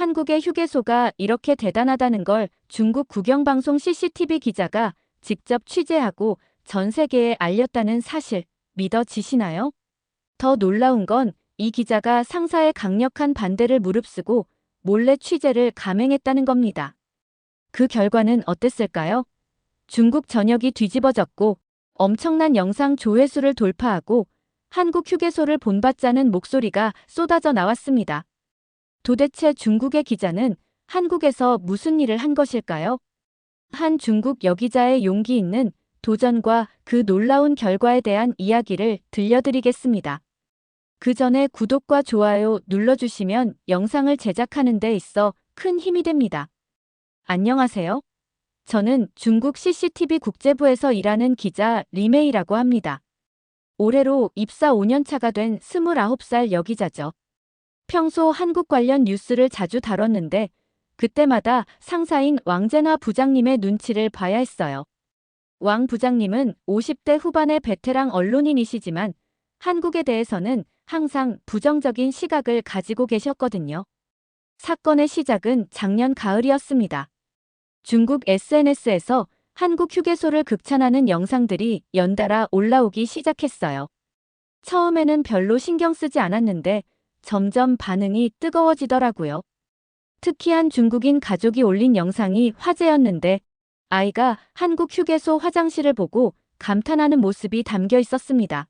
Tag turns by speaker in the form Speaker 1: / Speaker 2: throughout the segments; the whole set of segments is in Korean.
Speaker 1: 한국의 휴게소가 이렇게 대단하다는 걸 중국 국영방송 CCTV 기자가 직접 취재하고 전 세계에 알렸다는 사실 믿어지시나요? 더 놀라운 건 이 기자가 상사의 강력한 반대를 무릅쓰고 몰래 취재를 감행했다는 겁니다. 그 결과는 어땠을까요? 중국 전역이 뒤집어졌고 엄청난 영상 조회수를 돌파하고 한국 휴게소를 본받자는 목소리가 쏟아져 나왔습니다. 도대체 중국의 기자는 한국에서 무슨 일을 한 것일까요? 한 중국 여기자의 용기 있는 도전과 그 놀라운 결과에 대한 이야기를 들려드리겠습니다. 그 전에 구독과 좋아요 눌러주시면 영상을 제작하는 데 있어 큰 힘이 됩니다. 안녕하세요. 저는 중국 CCTV 국제부에서 일하는 기자 리메이라고 합니다. 올해로 입사 5년차가 된 29살 여기자죠. 평소 한국 관련 뉴스를 자주 다뤘는데 그때마다 상사인 왕제나 부장님의 눈치를 봐야 했어요. 왕 부장님은 50대 후반의 베테랑 언론인이시지만 한국에 대해서는 항상 부정적인 시각을 가지고 계셨거든요. 사건의 시작은 작년 가을이었습니다. 중국 SNS에서 한국 휴게소를 극찬하는 영상들이 연달아 올라오기 시작했어요. 처음에는 별로 신경 쓰지 않았는데 점점 반응이 뜨거워지더라고요. 특히 한 중국인 가족이 올린 영상이 화제였는데 아이가 한국 휴게소 화장실을 보고 감탄하는 모습이 담겨 있었습니다.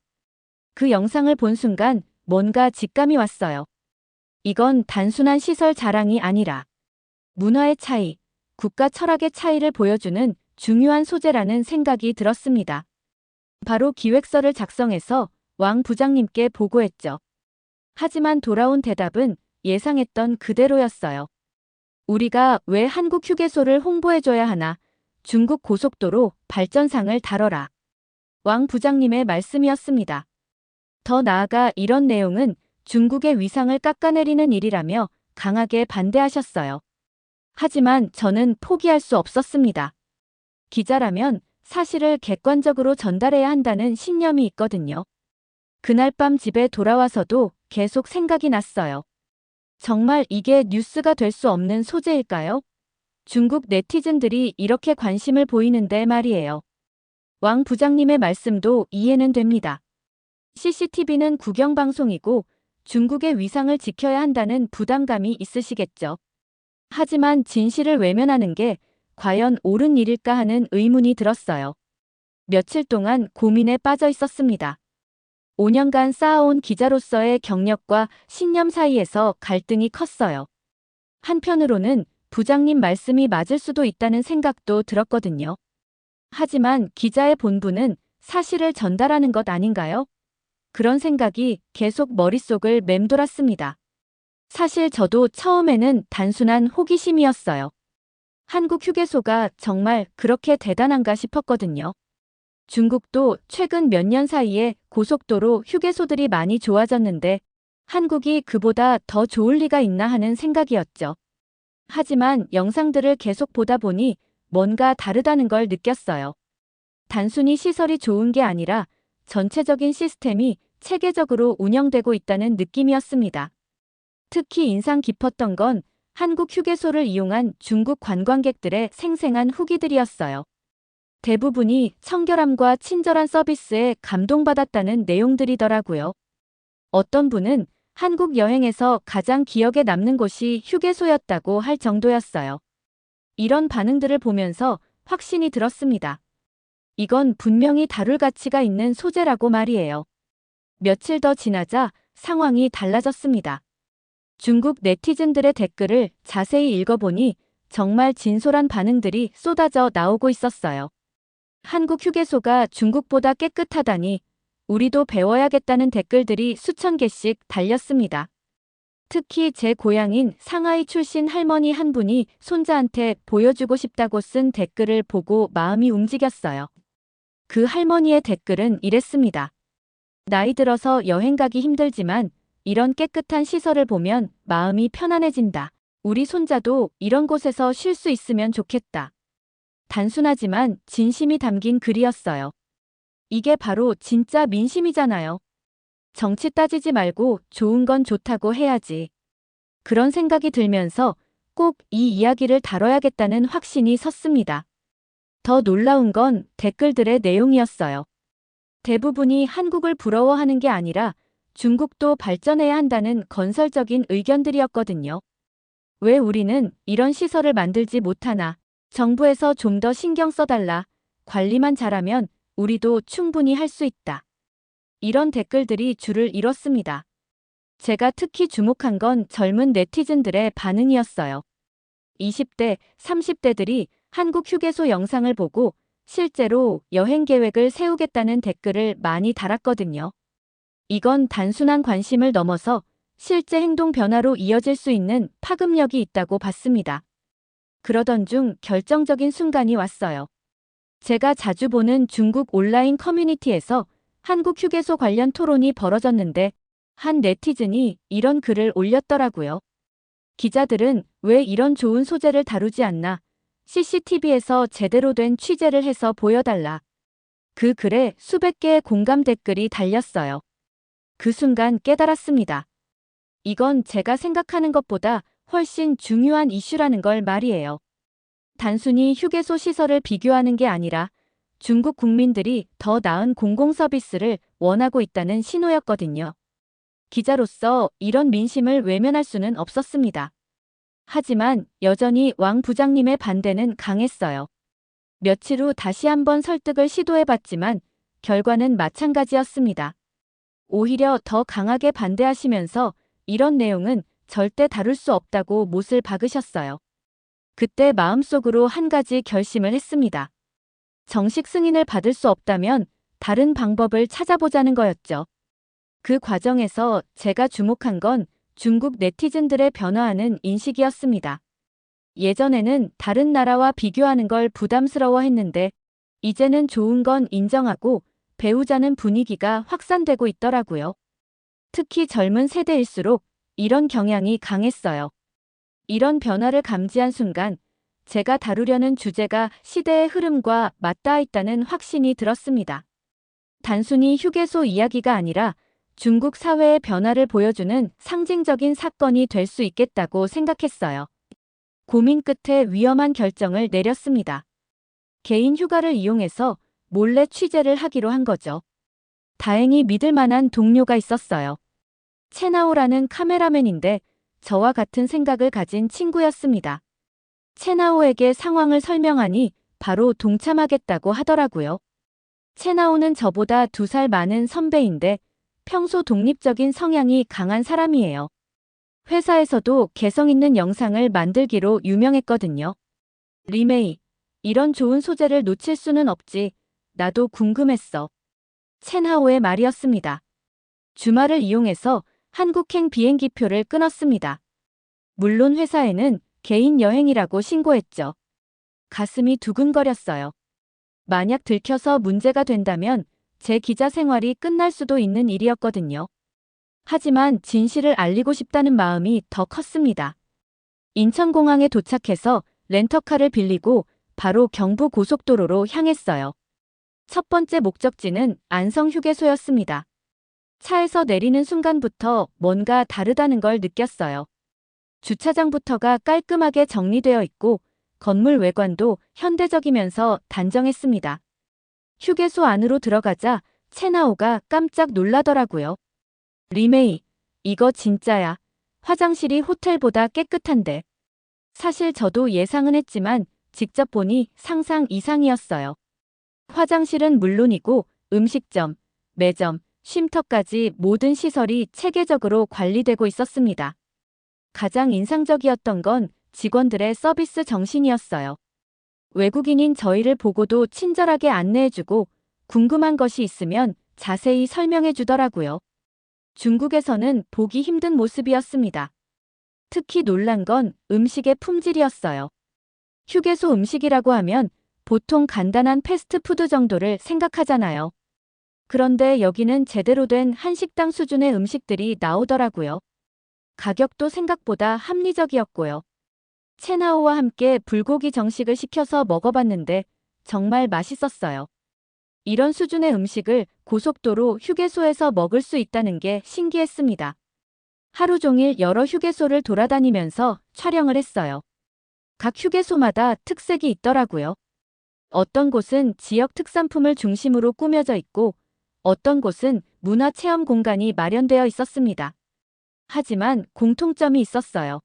Speaker 1: 그 영상을 본 순간 뭔가 직감이 왔어요. 이건 단순한 시설 자랑이 아니라 문화의 차이, 국가 철학의 차이를 보여주는 중요한 소재라는 생각이 들었습니다. 바로 기획서를 작성해서 왕 부장님께 보고했죠. 하지만 돌아온 대답은 예상했던 그대로였어요. 우리가 왜 한국 휴게소를 홍보해줘야 하나? 중국 고속도로 발전상을 다뤄라. 왕 부장님의 말씀이었습니다. 더 나아가 이런 내용은 중국의 위상을 깎아내리는 일이라며 강하게 반대하셨어요. 하지만 저는 포기할 수 없었습니다. 기자라면 사실을 객관적으로 전달해야 한다는 신념이 있거든요. 그날 밤 집에 돌아와서도 계속 생각이 났어요. 정말 이게 뉴스가 될 수 없는 소재일까요? 중국 네티즌들이 이렇게 관심을 보이는데 말이에요. 왕 부장님의 말씀도 이해는 됩니다. CCTV는 국영방송이고 중국의 위상을 지켜야 한다는 부담감이 있으시겠죠. 하지만 진실을 외면하는 게 과연 옳은 일일까 하는 의문이 들었어요. 며칠 동안 고민에 빠져 있었습니다. 5년간 쌓아온 기자로서의 경력과 신념 사이에서 갈등이 컸어요. 한편으로는 부장님 말씀이 맞을 수도 있다는 생각도 들었거든요. 하지만 기자의 본분은 사실을 전달하는 것 아닌가요? 그런 생각이 계속 머릿속을 맴돌았습니다. 사실 저도 처음에는 단순한 호기심이었어요. 한국 휴게소가 정말 그렇게 대단한가 싶었거든요. 중국도 최근 몇 년 사이에 고속도로 휴게소들이 많이 좋아졌는데 한국이 그보다 더 좋을 리가 있나 하는 생각이었죠. 하지만 영상들을 계속 보다 보니 뭔가 다르다는 걸 느꼈어요. 단순히 시설이 좋은 게 아니라 전체적인 시스템이 체계적으로 운영되고 있다는 느낌이었습니다. 특히 인상 깊었던 건 한국 휴게소를 이용한 중국 관광객들의 생생한 후기들이었어요. 대부분이 청결함과 친절한 서비스에 감동받았다는 내용들이더라고요. 어떤 분은 한국 여행에서 가장 기억에 남는 곳이 휴게소였다고 할 정도였어요. 이런 반응들을 보면서 확신이 들었습니다. 이건 분명히 다룰 가치가 있는 소재라고 말이에요. 며칠 더 지나자 상황이 달라졌습니다. 중국 네티즌들의 댓글을 자세히 읽어보니 정말 진솔한 반응들이 쏟아져 나오고 있었어요. 한국 휴게소가 중국보다 깨끗하다니 우리도 배워야겠다는 댓글들이 수천 개씩 달렸습니다. 특히 제 고향인 상하이 출신 할머니 한 분이 손자한테 보여주고 싶다고 쓴 댓글을 보고 마음이 움직였어요. 그 할머니의 댓글은 이랬습니다. 나이 들어서 여행 가기 힘들지만 이런 깨끗한 시설을 보면 마음이 편안해진다. 우리 손자도 이런 곳에서 쉴 수 있으면 좋겠다. 단순하지만 진심이 담긴 글이었어요. 이게 바로 진짜 민심이잖아요. 정치 따지지 말고 좋은 건 좋다고 해야지. 그런 생각이 들면서 꼭 이 이야기를 다뤄야겠다는 확신이 섰습니다. 더 놀라운 건 댓글들의 내용이었어요. 대부분이 한국을 부러워하는 게 아니라 중국도 발전해야 한다는 건설적인 의견들이었거든요. 왜 우리는 이런 시설을 만들지 못하나? 정부에서 좀 더 신경 써달라. 관리만 잘하면 우리도 충분히 할 수 있다. 이런 댓글들이 줄을 이뤘습니다. 제가 특히 주목한 건 젊은 네티즌들의 반응이었어요. 20대, 30대들이 한국 휴게소 영상을 보고 실제로 여행 계획을 세우겠다는 댓글을 많이 달았거든요. 이건 단순한 관심을 넘어서 실제 행동 변화로 이어질 수 있는 파급력이 있다고 봤습니다. 그러던 중 결정적인 순간이 왔어요. 제가 자주 보는 중국 온라인 커뮤니티에서 한국 휴게소 관련 토론이 벌어졌는데 한 네티즌이 이런 글을 올렸더라고요. 기자들은 왜 이런 좋은 소재를 다루지 않나? CCTV에서 제대로 된 취재를 해서 보여달라. 그 글에 수백 개의 공감 댓글이 달렸어요. 그 순간 깨달았습니다. 이건 제가 생각하는 것보다 훨씬 중요한 이슈라는 걸 말이에요. 단순히 휴게소 시설을 비교하는 게 아니라 중국 국민들이 더 나은 공공서비스를 원하고 있다는 신호였거든요. 기자로서 이런 민심을 외면할 수는 없었습니다. 하지만 여전히 왕 부장님의 반대는 강했어요. 며칠 후 다시 한번 설득을 시도해봤지만 결과는 마찬가지였습니다. 오히려 더 강하게 반대하시면서 이런 내용은 절대 다룰 수 없다고 못을 박으셨어요. 그때 마음속으로 한 가지 결심을 했습니다. 정식 승인을 받을 수 없다면 다른 방법을 찾아보자는 거였죠. 그 과정에서 제가 주목한 건 중국 네티즌들의 변화하는 인식이었습니다. 예전에는 다른 나라와 비교하는 걸 부담스러워했는데 이제는 좋은 건 인정하고 배우자는 분위기가 확산되고 있더라고요. 특히 젊은 세대일수록 이런 경향이 강했어요. 이런 변화를 감지한 순간 제가 다루려는 주제가 시대의 흐름과 맞닿아 있다는 확신이 들었습니다. 단순히 휴게소 이야기가 아니라 중국 사회의 변화를 보여주는 상징적인 사건이 될 수 있겠다고 생각했어요. 고민 끝에 위험한 결정을 내렸습니다. 개인 휴가를 이용해서 몰래 취재를 하기로 한 거죠. 다행히 믿을 만한 동료가 있었어요. 채나오라는 카메라맨인데 저와 같은 생각을 가진 친구였습니다. 채나오에게 상황을 설명하니 바로 동참하겠다고 하더라고요. 채나오는 저보다 2살 많은 선배인데 평소 독립적인 성향이 강한 사람이에요. 회사에서도 개성 있는 영상을 만들기로 유명했거든요. 리메이, 이런 좋은 소재를 놓칠 수는 없지. 나도 궁금했어. 첸하오의 말이었습니다. 주말을 이용해서 한국행 비행기표를 끊었습니다. 물론 회사에는 개인 여행이라고 신고했죠. 가슴이 두근거렸어요. 만약 들켜서 문제가 된다면 제 기자 생활이 끝날 수도 있는 일이었거든요. 하지만 진실을 알리고 싶다는 마음이 더 컸습니다. 인천공항에 도착해서 렌터카를 빌리고 바로 경부 고속도로로 향했어요. 첫 번째 목적지는 안성 휴게소였습니다. 차에서 내리는 순간부터 뭔가 다르다는 걸 느꼈어요. 주차장부터가 깔끔하게 정리되어 있고 건물 외관도 현대적이면서 단정했습니다. 휴게소 안으로 들어가자 채나오가 깜짝 놀라더라고요. 리메이, 이거 진짜야. 화장실이 호텔보다 깨끗한데. 사실 저도 예상은 했지만 직접 보니 상상 이상이었어요. 화장실은 물론이고 음식점, 매점, 쉼터까지 모든 시설이 체계적으로 관리되고 있었습니다. 가장 인상적이었던 건 직원들의 서비스 정신이었어요. 외국인인 저희를 보고도 친절하게 안내해주고 궁금한 것이 있으면 자세히 설명해 주더라고요. 중국에서는 보기 힘든 모습이었습니다. 특히 놀란 건 음식의 품질이었어요. 휴게소 음식이라고 하면 보통 간단한 패스트푸드 정도를 생각하잖아요. 그런데 여기는 제대로 된 한식당 수준의 음식들이 나오더라고요. 가격도 생각보다 합리적이었고요. 채나오와 함께 불고기 정식을 시켜서 먹어봤는데 정말 맛있었어요. 이런 수준의 음식을 고속도로 휴게소에서 먹을 수 있다는 게 신기했습니다. 하루 종일 여러 휴게소를 돌아다니면서 촬영을 했어요. 각 휴게소마다 특색이 있더라고요. 어떤 곳은 지역 특산품을 중심으로 꾸며져 있고 어떤 곳은 문화 체험 공간이 마련되어 있었습니다. 하지만 공통점이 있었어요.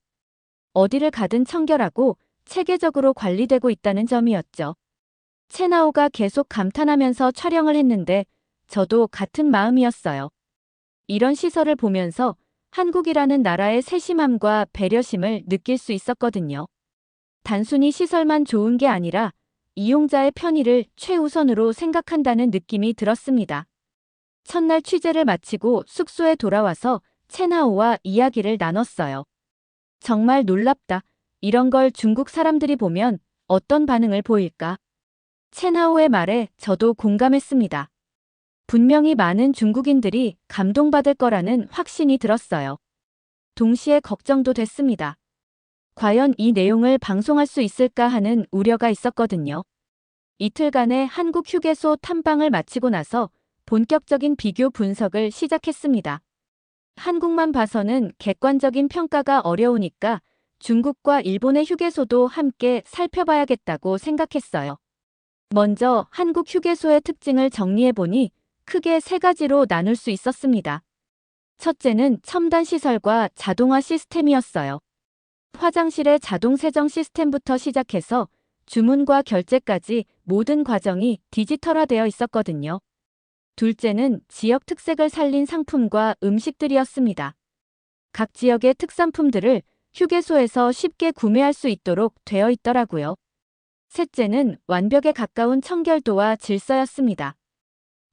Speaker 1: 어디를 가든 청결하고 체계적으로 관리되고 있다는 점이었죠. 채나오가 계속 감탄하면서 촬영을 했는데 저도 같은 마음이었어요. 이런 시설을 보면서 한국이라는 나라의 세심함과 배려심을 느낄 수 있었거든요. 단순히 시설만 좋은 게 아니라 이용자의 편의를 최우선으로 생각한다는 느낌이 들었습니다. 첫날 취재를 마치고 숙소에 돌아와서 채나오와 이야기를 나눴어요. 정말 놀랍다. 이런 걸 중국 사람들이 보면 어떤 반응을 보일까? 채나오의 말에 저도 공감했습니다. 분명히 많은 중국인들이 감동받을 거라는 확신이 들었어요. 동시에 걱정도 됐습니다. 과연 이 내용을 방송할 수 있을까 하는 우려가 있었거든요. 이틀간의 한국 휴게소 탐방을 마치고 나서 본격적인 비교 분석을 시작했습니다. 한국만 봐서는 객관적인 평가가 어려우니까 중국과 일본의 휴게소도 함께 살펴봐야겠다고 생각했어요. 먼저 한국 휴게소의 특징을 정리해보니 크게 세 가지로 나눌 수 있었습니다. 첫째는 첨단 시설과 자동화 시스템이었어요. 화장실의 자동 세정 시스템부터 시작해서 주문과 결제까지 모든 과정이 디지털화되어 있었거든요. 둘째는 지역 특색을 살린 상품과 음식들이었습니다. 각 지역의 특산품들을 휴게소에서 쉽게 구매할 수 있도록 되어 있더라고요. 셋째는 완벽에 가까운 청결도와 질서였습니다.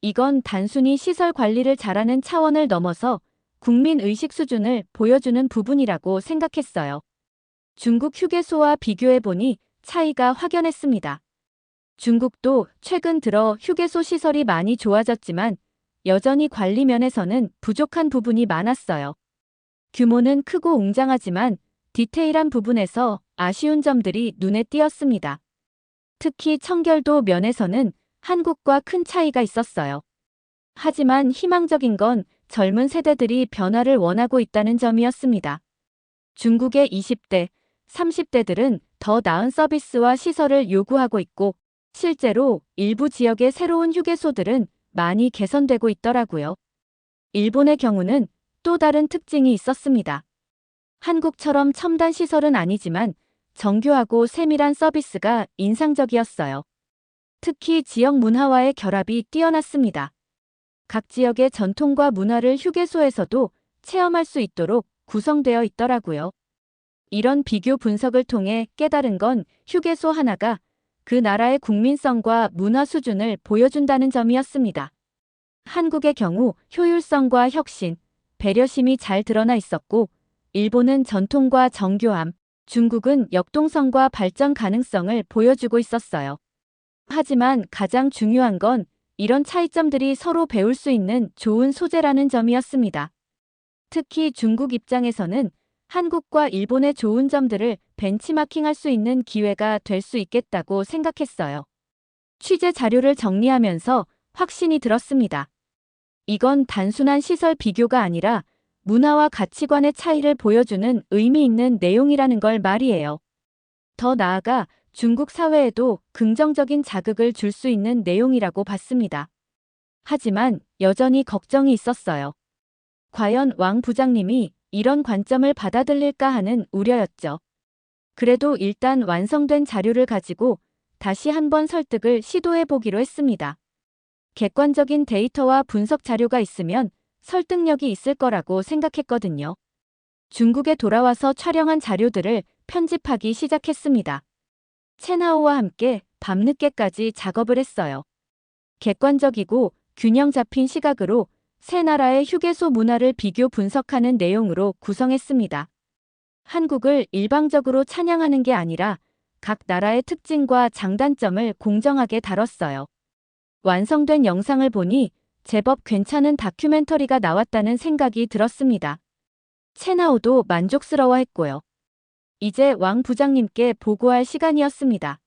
Speaker 1: 이건 단순히 시설 관리를 잘하는 차원을 넘어서 국민 의식 수준을 보여주는 부분이라고 생각했어요. 중국 휴게소와 비교해보니 차이가 확연했습니다. 중국도 최근 들어 휴게소 시설이 많이 좋아졌지만 여전히 관리 면에서는 부족한 부분이 많았어요. 규모는 크고 웅장하지만 디테일한 부분에서 아쉬운 점들이 눈에 띄었습니다. 특히 청결도 면에서는 한국과 큰 차이가 있었어요. 하지만 희망적인 건 젊은 세대들이 변화를 원하고 있다는 점이었습니다. 중국의 20대, 30대들은 더 나은 서비스와 시설을 요구하고 있고 실제로 일부 지역의 새로운 휴게소들은 많이 개선되고 있더라고요. 일본의 경우는 또 다른 특징이 있었습니다. 한국처럼 첨단 시설은 아니지만 정교하고 세밀한 서비스가 인상적이었어요. 특히 지역 문화와의 결합이 뛰어났습니다. 각 지역의 전통과 문화를 휴게소에서도 체험할 수 있도록 구성되어 있더라고요. 이런 비교 분석을 통해 깨달은 건 휴게소 하나가 그 나라의 국민성과 문화 수준을 보여준다는 점이었습니다. 한국의 경우 효율성과 혁신, 배려심이 잘 드러나 있었고 일본은 전통과 정교함, 중국은 역동성과 발전 가능성을 보여주고 있었어요. 하지만 가장 중요한 건 이런 차이점들이 서로 배울 수 있는 좋은 소재라는 점이었습니다. 특히 중국 입장에서는 한국과 일본의 좋은 점들을 벤치마킹할 수 있는 기회가 될 수 있겠다고 생각했어요. 취재 자료를 정리하면서 확신이 들었습니다. 이건 단순한 시설 비교가 아니라 문화와 가치관의 차이를 보여주는 의미 있는 내용이라는 걸 말이에요. 더 나아가 중국 사회에도 긍정적인 자극을 줄 수 있는 내용이라고 봤습니다. 하지만 여전히 걱정이 있었어요. 과연 왕 부장님이 이런 관점을 받아들일까 하는 우려였죠. 그래도 일단 완성된 자료를 가지고 다시 한번 설득을 시도해 보기로 했습니다. 객관적인 데이터와 분석 자료가 있으면 설득력이 있을 거라고 생각했거든요. 중국에 돌아와서 촬영한 자료들을 편집하기 시작했습니다. 채나오와 함께 밤늦게까지 작업을 했어요. 객관적이고 균형 잡힌 시각으로 세 나라의 휴게소 문화를 비교 분석하는 내용으로 구성했습니다. 한국을 일방적으로 찬양하는 게 아니라 각 나라의 특징과 장단점을 공정하게 다뤘어요. 완성된 영상을 보니 제법 괜찮은 다큐멘터리가 나왔다는 생각이 들었습니다. 채나오도 만족스러워했고요. 이제 왕 부장님께 보고할 시간이었습니다.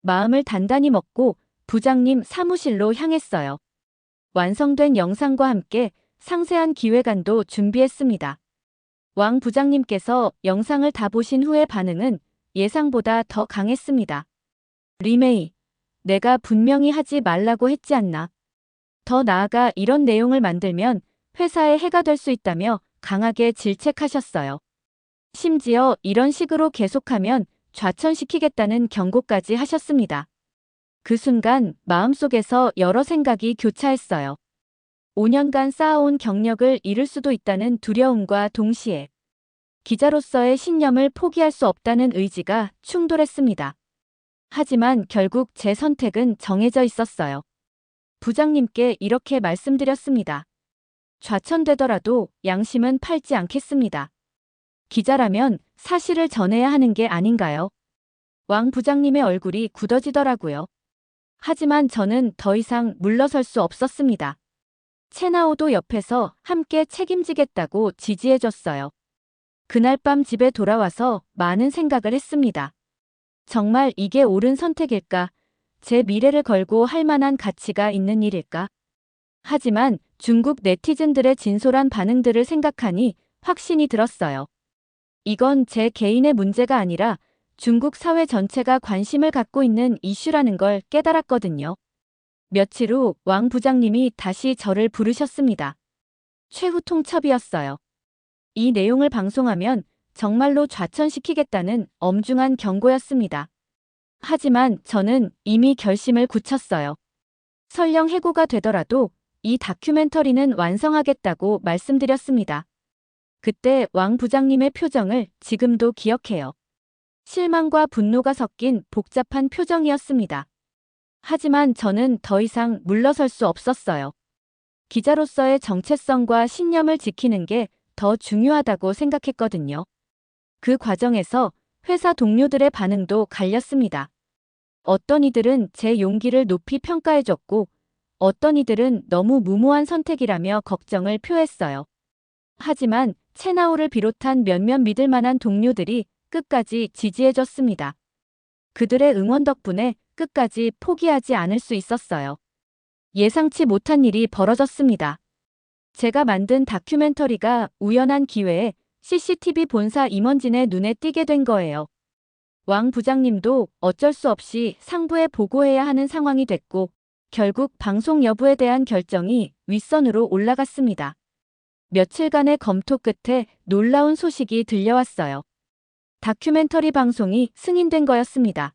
Speaker 1: 마음을 단단히 먹고 부장님 사무실로 향했어요. 완성된 영상과 함께 상세한 기획안도 준비했습니다. 왕 부장님께서 영상을 다 보신 후의 반응은 예상보다 더 강했습니다. 리메이, 내가 분명히 하지 말라고 했지 않나. 더 나아가 이런 내용을 만들면 회사에 해가 될 수 있다며 강하게 질책하셨어요. 심지어 이런 식으로 계속하면 좌천시키겠다는 경고까지 하셨습니다. 그 순간 마음속에서 여러 생각이 교차했어요. 5년간 쌓아온 경력을 잃을 수도 있다는 두려움과 동시에 기자로서의 신념을 포기할 수 없다는 의지가 충돌했습니다. 하지만 결국 제 선택은 정해져 있었어요. 부장님께 이렇게 말씀드렸습니다. 좌천되더라도 양심은 팔지 않겠습니다. 기자라면 사실을 전해야 하는 게 아닌가요? 왕 부장님의 얼굴이 굳어지더라고요. 하지만 저는 더 이상 물러설 수 없었습니다. 채나오도 옆에서 함께 책임지겠다고 지지해줬어요. 그날 밤 집에 돌아와서 많은 생각을 했습니다. 정말 이게 옳은 선택일까? 제 미래를 걸고 할 만한 가치가 있는 일일까? 하지만 중국 네티즌들의 진솔한 반응들을 생각하니 확신이 들었어요. 이건 제 개인의 문제가 아니라 중국 사회 전체가 관심을 갖고 있는 이슈라는 걸 깨달았거든요. 며칠 후 왕 부장님이 다시 저를 부르셨습니다. 최후 통첩이었어요. 이 내용을 방송하면 정말로 좌천시키겠다는 엄중한 경고였습니다. 하지만 저는 이미 결심을 굳혔어요. 설령 해고가 되더라도 이 다큐멘터리는 완성하겠다고 말씀드렸습니다. 그때 왕 부장님의 표정을 지금도 기억해요. 실망과 분노가 섞인 복잡한 표정이었습니다. 하지만 저는 더 이상 물러설 수 없었어요. 기자로서의 정체성과 신념을 지키는 게 더 중요하다고 생각했거든요. 그 과정에서 회사 동료들의 반응도 갈렸습니다. 어떤 이들은 제 용기를 높이 평가해줬고 어떤 이들은 너무 무모한 선택이라며 걱정을 표했어요. 하지만 채나오를 비롯한 몇몇 믿을 만한 동료들이 끝까지 지지해줬습니다. 그들의 응원 덕분에 끝까지 포기하지 않을 수 있었어요. 예상치 못한 일이 벌어졌습니다. 제가 만든 다큐멘터리가 우연한 기회에 CCTV 본사 임원진의 눈에 띄게 된 거예요. 왕 부장님도 어쩔 수 없이 상부에 보고해야 하는 상황이 됐고 결국 방송 여부에 대한 결정이 윗선으로 올라갔습니다. 며칠간의 검토 끝에 놀라운 소식이 들려왔어요. 다큐멘터리 방송이 승인된 거였습니다.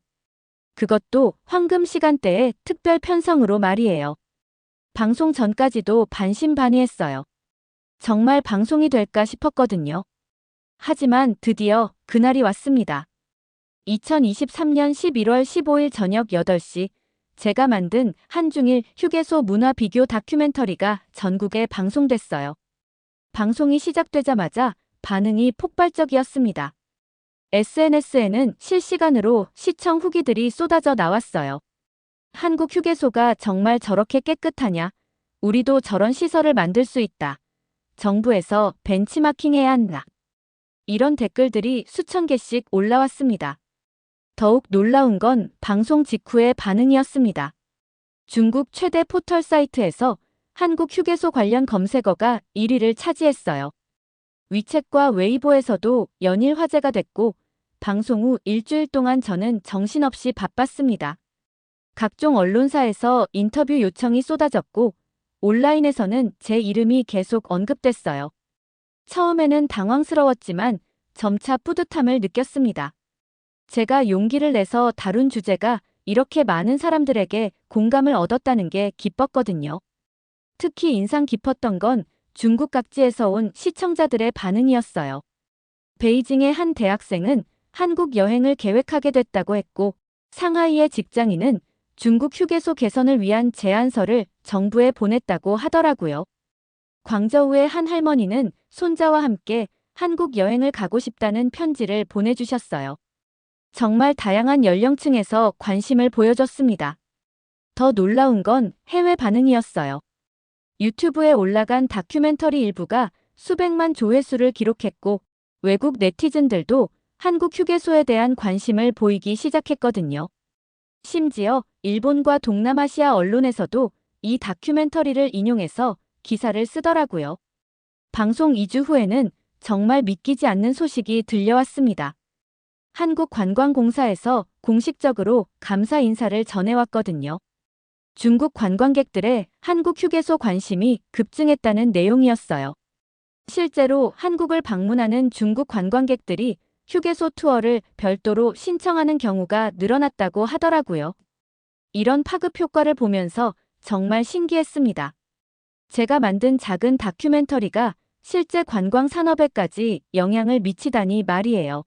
Speaker 1: 그것도 황금 시간대의 특별 편성으로 말이에요. 방송 전까지도 반신반의했어요. 정말 방송이 될까 싶었거든요. 하지만 드디어 그날이 왔습니다. 2023년 11월 15일 저녁 8시 제가 만든 한중일 휴게소 문화 비교 다큐멘터리가 전국에 방송됐어요. 방송이 시작되자마자 반응이 폭발적이었습니다. SNS에는 실시간으로 시청 후기들이 쏟아져 나왔어요. 한국 휴게소가 정말 저렇게 깨끗하냐? 우리도 저런 시설을 만들 수 있다. 정부에서 벤치마킹해야 한다. 이런 댓글들이 수천 개씩 올라왔습니다. 더욱 놀라운 건 방송 직후의 반응이었습니다. 중국 최대 포털 사이트에서 한국 휴게소 관련 검색어가 1위를 차지했어요. 위챗과 웨이보에서도 연일 화제가 됐고 방송 후 일주일 동안 저는 정신없이 바빴습니다. 각종 언론사에서 인터뷰 요청이 쏟아졌고 온라인에서는 제 이름이 계속 언급됐어요. 처음에는 당황스러웠지만 점차 뿌듯함을 느꼈습니다. 제가 용기를 내서 다룬 주제가 이렇게 많은 사람들에게 공감을 얻었다는 게 기뻤거든요. 특히 인상 깊었던 건 중국 각지에서 온 시청자들의 반응이었어요. 베이징의 한 대학생은 한국 여행을 계획하게 됐다고 했고 상하이의 직장인은 중국 휴게소 개선을 위한 제안서를 정부에 보냈다고 하더라고요. 광저우의 한 할머니는 손자와 함께 한국 여행을 가고 싶다는 편지를 보내주셨어요. 정말 다양한 연령층에서 관심을 보여줬습니다. 더 놀라운 건 해외 반응이었어요. 유튜브에 올라간 다큐멘터리 일부가 수백만 조회수를 기록했고 외국 네티즌들도 한국 휴게소에 대한 관심을 보이기 시작했거든요. 심지어 일본과 동남아시아 언론에서도 이 다큐멘터리를 인용해서 기사를 쓰더라고요. 방송 2주 후에는 정말 믿기지 않는 소식이 들려왔습니다. 한국관광공사에서 공식적으로 감사 인사를 전해왔거든요. 중국 관광객들의 한국 휴게소 관심이 급증했다는 내용이었어요. 실제로 한국을 방문하는 중국 관광객들이 휴게소 투어를 별도로 신청하는 경우가 늘어났다고 하더라고요. 이런 파급 효과를 보면서 정말 신기했습니다. 제가 만든 작은 다큐멘터리가 실제 관광 산업에까지 영향을 미치다니 말이에요.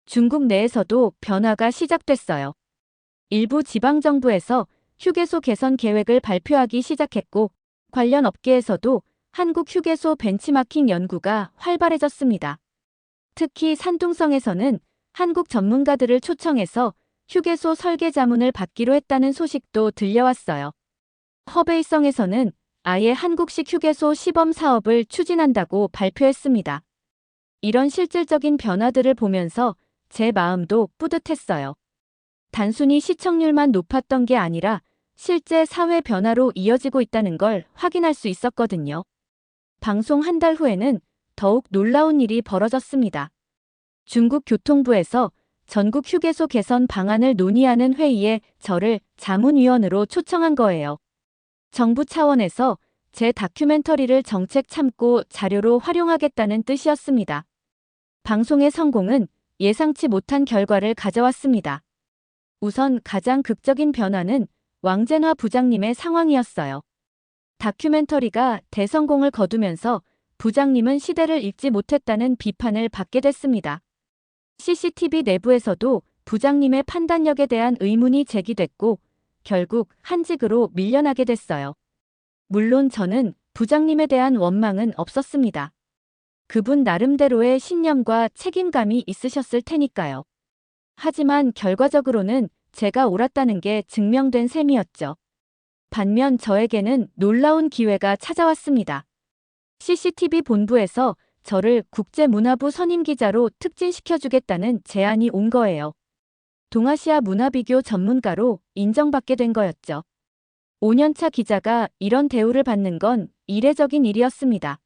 Speaker 1: 중국 내에서도 변화가 시작됐어요. 일부 지방정부에서 휴게소 개선 계획을 발표하기 시작했고, 관련 업계에서도 한국 휴게소 벤치마킹 연구가 활발해졌습니다. 특히 산둥성에서는 한국 전문가들을 초청해서 휴게소 설계 자문을 받기로 했다는 소식도 들려왔어요. 허베이성에서는 아예 한국식 휴게소 시범 사업을 추진한다고 발표했습니다. 이런 실질적인 변화들을 보면서 제 마음도 뿌듯했어요. 단순히 시청률만 높았던 게 아니라 실제 사회 변화로 이어지고 있다는 걸 확인할 수 있었거든요. 방송 한 달 후에는 더욱 놀라운 일이 벌어졌습니다. 중국 교통부에서 전국 휴게소 개선 방안을 논의하는 회의에 저를 자문위원으로 초청한 거예요. 정부 차원에서 제 다큐멘터리를 정책 참고 자료로 활용하겠다는 뜻이었습니다. 방송의 성공은 예상치 못한 결과를 가져왔습니다. 우선 가장 극적인 변화는 왕젠화 부장님의 상황이었어요. 다큐멘터리가 대성공을 거두면서 부장님은 시대를 읽지 못했다는 비판을 받게 됐습니다. CCTV 내부에서도 부장님의 판단력에 대한 의문이 제기됐고 결국 한직으로 밀려나게 됐어요. 물론 저는 부장님에 대한 원망은 없었습니다. 그분 나름대로의 신념과 책임감이 있으셨을 테니까요. 하지만 결과적으로는 제가 옳았다는 게 증명된 셈이었죠. 반면 저에게는 놀라운 기회가 찾아왔습니다. CCTV 본부에서 저를 국제문화부 선임기자로 특진시켜주겠다는 제안이 온 거예요. 동아시아 문화비교 전문가로 인정받게 된 거였죠. 5년차 기자가 이런 대우를 받는 건 이례적인 일이었습니다.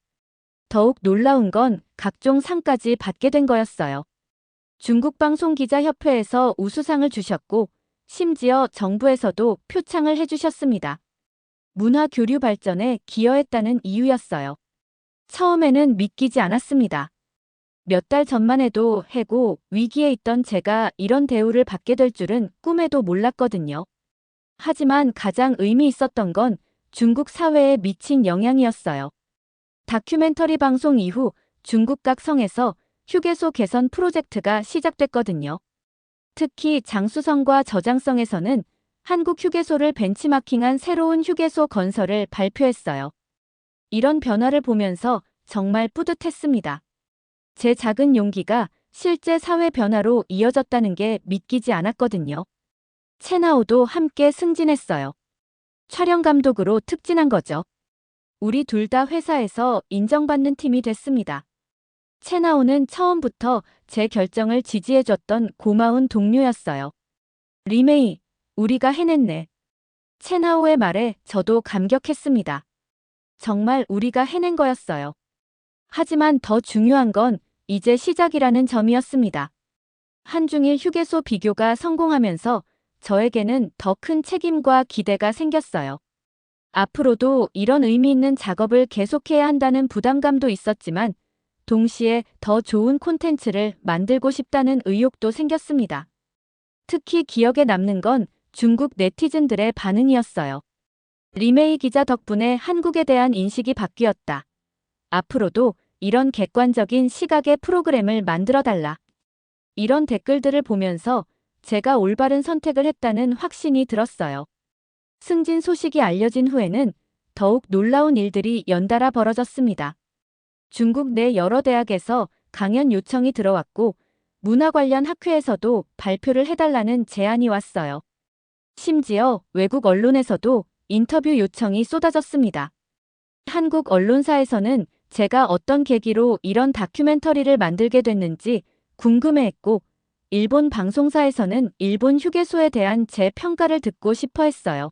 Speaker 1: 더욱 놀라운 건 각종 상까지 받게 된 거였어요. 중국방송기자협회에서 우수상을 주셨고 심지어 정부에서도 표창을 해주셨습니다. 문화 교류 발전에 기여했다는 이유였어요. 처음에는 믿기지 않았습니다. 몇 달 전만 해도 해고 위기에 있던 제가 이런 대우를 받게 될 줄은 꿈에도 몰랐거든요. 하지만 가장 의미 있었던 건 중국 사회에 미친 영향이었어요. 다큐멘터리 방송 이후 중국 각 성에서 휴게소 개선 프로젝트가 시작됐거든요. 특히 장쑤성과 저장성에서는 한국 휴게소를 벤치마킹한 새로운 휴게소 건설을 발표했어요. 이런 변화를 보면서 정말 뿌듯했습니다. 제 작은 용기가 실제 사회 변화로 이어졌다는 게 믿기지 않았거든요. 채나오도 함께 승진했어요. 촬영 감독으로 특진한 거죠. 우리 둘 다 회사에서 인정받는 팀이 됐습니다. 채나오는 처음부터 제 결정을 지지해줬던 고마운 동료였어요. 리메이, 우리가 해냈네. 채나오의 말에 저도 감격했습니다. 정말 우리가 해낸 거였어요. 하지만 더 중요한 건 이제 시작이라는 점이었습니다. 한중일 휴게소 비교가 성공하면서 저에게는 더 큰 책임과 기대가 생겼어요. 앞으로도 이런 의미 있는 작업을 계속해야 한다는 부담감도 있었지만 동시에 더 좋은 콘텐츠를 만들고 싶다는 의욕도 생겼습니다. 특히 기억에 남는 건 중국 네티즌들의 반응이었어요. 리메이 기자 덕분에 한국에 대한 인식이 바뀌었다. 앞으로도 이런 객관적인 시각의 프로그램을 만들어달라. 이런 댓글들을 보면서 제가 올바른 선택을 했다는 확신이 들었어요. 승진 소식이 알려진 후에는 더욱 놀라운 일들이 연달아 벌어졌습니다. 중국 내 여러 대학에서 강연 요청이 들어왔고 문화 관련 학회에서도 발표를 해달라는 제안이 왔어요. 심지어 외국 언론에서도 인터뷰 요청이 쏟아졌습니다. 한국 언론사에서는 제가 어떤 계기로 이런 다큐멘터리를 만들게 됐는지 궁금해했고 일본 방송사에서는 일본 휴게소에 대한 제 평가를 듣고 싶어 했어요.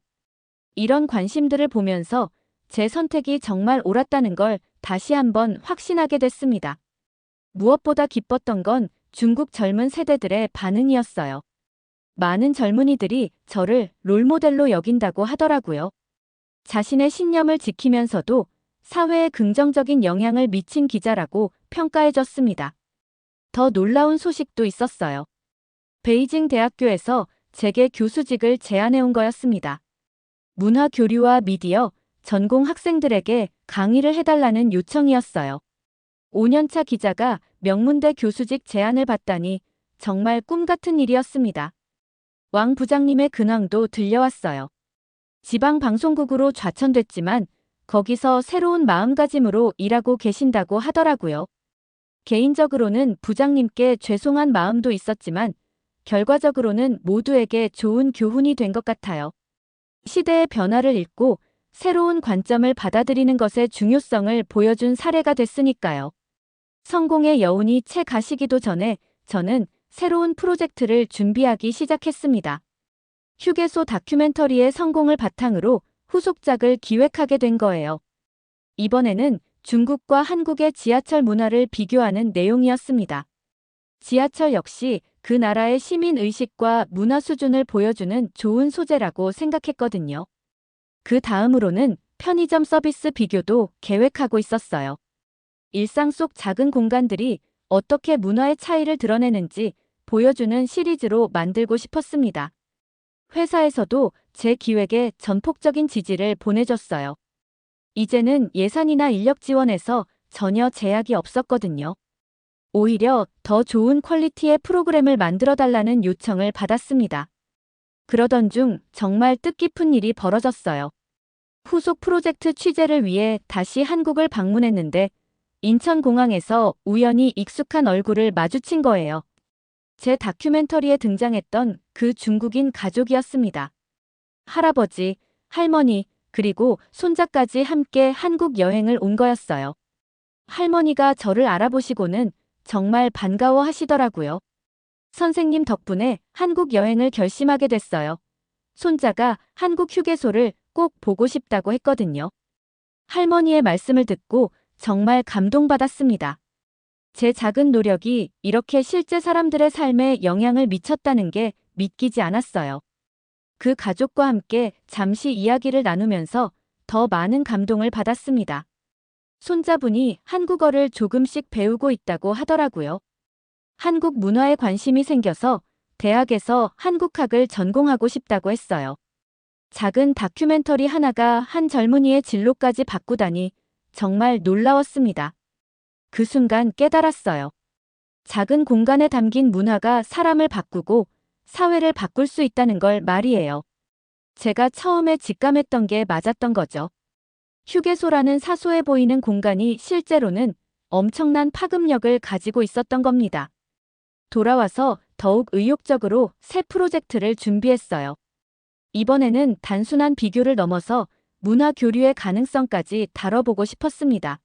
Speaker 1: 이런 관심들을 보면서 제 선택이 정말 옳았다는 걸 다시 한번 확신하게 됐습니다. 무엇보다 기뻤던 건 중국 젊은 세대들의 반응이었어요. 많은 젊은이들이 저를 롤모델로 여긴다고 하더라고요. 자신의 신념을 지키면서도 사회에 긍정적인 영향을 미친 기자라고 평가해줬습니다. 더 놀라운 소식도 있었어요. 베이징 대학교에서 제게 교수직을 제안해온 거였습니다. 문화 교류와 미디어 전공 학생들에게 강의를 해달라는 요청이었어요. 5년차 기자가 명문대 교수직 제안을 받다니 정말 꿈 같은 일이었습니다. 왕 부장님의 근황도 들려왔어요. 지방 방송국으로 좌천됐지만 거기서 새로운 마음가짐으로 일하고 계신다고 하더라고요. 개인적으로는 부장님께 죄송한 마음도 있었지만 결과적으로는 모두에게 좋은 교훈이 된 것 같아요. 시대의 변화를 읽고 새로운 관점을 받아들이는 것의 중요성을 보여준 사례가 됐으니까요. 성공의 여운이 채 가시기도 전에 저는 새로운 프로젝트를 준비하기 시작했습니다. 휴게소 다큐멘터리의 성공을 바탕으로 후속작을 기획하게 된 거예요. 이번에는 중국과 한국의 지하철 문화를 비교하는 내용이었습니다. 지하철 역시 그 나라의 시민 의식과 문화 수준을 보여주는 좋은 소재라고 생각했거든요. 그 다음으로는 편의점 서비스 비교도 계획하고 있었어요. 일상 속 작은 공간들이 어떻게 문화의 차이를 드러내는지 보여주는 시리즈로 만들고 싶었습니다. 회사에서도 제 기획에 전폭적인 지지를 보내줬어요. 이제는 예산이나 인력 지원에서 전혀 제약이 없었거든요. 오히려 더 좋은 퀄리티의 프로그램을 만들어달라는 요청을 받았습니다. 그러던 중 정말 뜻깊은 일이 벌어졌어요. 후속 프로젝트 취재를 위해 다시 한국을 방문했는데 인천공항에서 우연히 익숙한 얼굴을 마주친 거예요. 제 다큐멘터리에 등장했던 그 중국인 가족이었습니다. 할아버지, 할머니, 그리고 손자까지 함께 한국 여행을 온 거였어요. 할머니가 저를 알아보시고는 정말 반가워 하시더라고요. 선생님 덕분에 한국 여행을 결심하게 됐어요. 손자가 한국 휴게소를 꼭 보고 싶다고 했거든요. 할머니의 말씀을 듣고 정말 감동받았습니다. 제 작은 노력이 이렇게 실제 사람들의 삶에 영향을 미쳤다는 게 믿기지 않았어요. 그 가족과 함께 잠시 이야기를 나누면서 더 많은 감동을 받았습니다. 손자분이 한국어를 조금씩 배우고 있다고 하더라고요. 한국 문화에 관심이 생겨서 대학에서 한국학을 전공하고 싶다고 했어요. 작은 다큐멘터리 하나가 한 젊은이의 진로까지 바꾸다니 정말 놀라웠습니다. 그 순간 깨달았어요. 작은 공간에 담긴 문화가 사람을 바꾸고 사회를 바꿀 수 있다는 걸 말이에요. 제가 처음에 직감했던 게 맞았던 거죠. 휴게소라는 사소해 보이는 공간이 실제로는 엄청난 파급력을 가지고 있었던 겁니다. 돌아와서 더욱 의욕적으로 새 프로젝트를 준비했어요. 이번에는 단순한 비교를 넘어서 문화 교류의 가능성까지 다뤄보고 싶었습니다.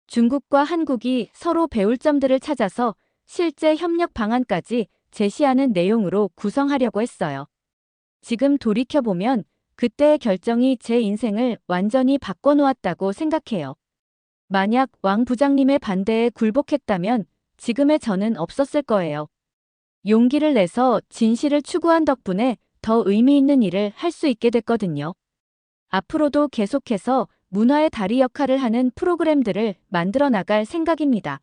Speaker 1: 중국과 한국이 서로 배울 점들을 찾아서 실제 협력 방안까지 제시하는 내용으로 구성하려고 했어요. 지금 돌이켜보면 그때의 결정이 제 인생을 완전히 바꿔놓았다고 생각해요. 만약 왕 부장님의 반대에 굴복했다면 지금의 저는 없었을 거예요. 용기를 내서 진실을 추구한 덕분에 더 의미 있는 일을 할 수 있게 됐거든요. 앞으로도 계속해서 문화의 다리 역할을 하는 프로그램들을 만들어 나갈 생각입니다.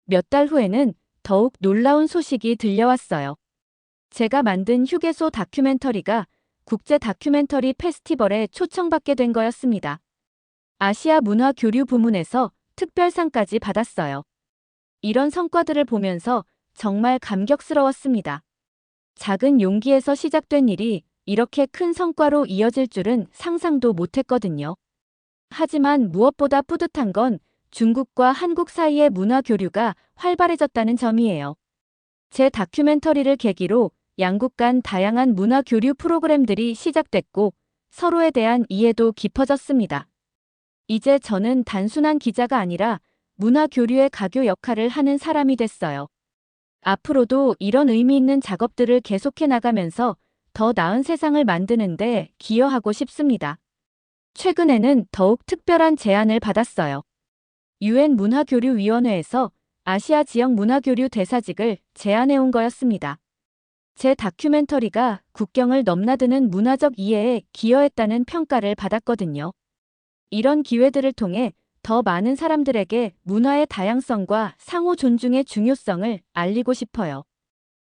Speaker 1: 몇 달 후에는 더욱 놀라운 소식이 들려왔어요. 제가 만든 휴게소 다큐멘터리가 국제 다큐멘터리 페스티벌에 초청받게 된 거였습니다. 아시아 문화 교류 부문에서 특별상까지 받았어요. 이런 성과들을 보면서 정말 감격스러웠습니다. 작은 용기에서 시작된 일이 이렇게 큰 성과로 이어질 줄은 상상도 못했거든요. 하지만 무엇보다 뿌듯한 건 중국과 한국 사이의 문화 교류가 활발해졌다는 점이에요. 제 다큐멘터리를 계기로 양국 간 다양한 문화 교류 프로그램들이 시작됐고 서로에 대한 이해도 깊어졌습니다. 이제 저는 단순한 기자가 아니라 문화 교류의 가교 역할을 하는 사람이 됐어요. 앞으로도 이런 의미 있는 작업들을 계속해 나가면서 더 나은 세상을 만드는데 기여하고 싶습니다. 최근에는 더욱 특별한 제안을 받았어요. UN 문화교류위원회에서 아시아 지역 문화교류 대사직을 제안해온 거였습니다. 제 다큐멘터리가 국경을 넘나드는 문화적 이해에 기여했다는 평가를 받았거든요. 이런 기회들을 통해 더 많은 사람들에게 문화의 다양성과 상호 존중의 중요성을 알리고 싶어요.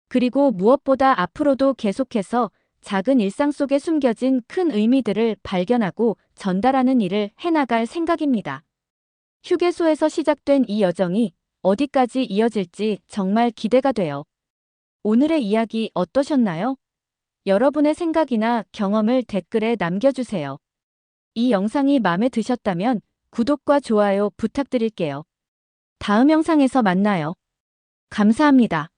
Speaker 1: 그리고 무엇보다 앞으로도 계속해서 작은 일상 속에 숨겨진 큰 의미들을 발견하고 전달하는 일을 해나갈 생각입니다. 휴게소에서 시작된 이 여정이 어디까지 이어질지 정말 기대가 돼요. 오늘의 이야기 어떠셨나요? 여러분의 생각이나 경험을 댓글에 남겨주세요. 이 영상이 마음에 드셨다면 구독과 좋아요 부탁드릴게요. 다음 영상에서 만나요. 감사합니다.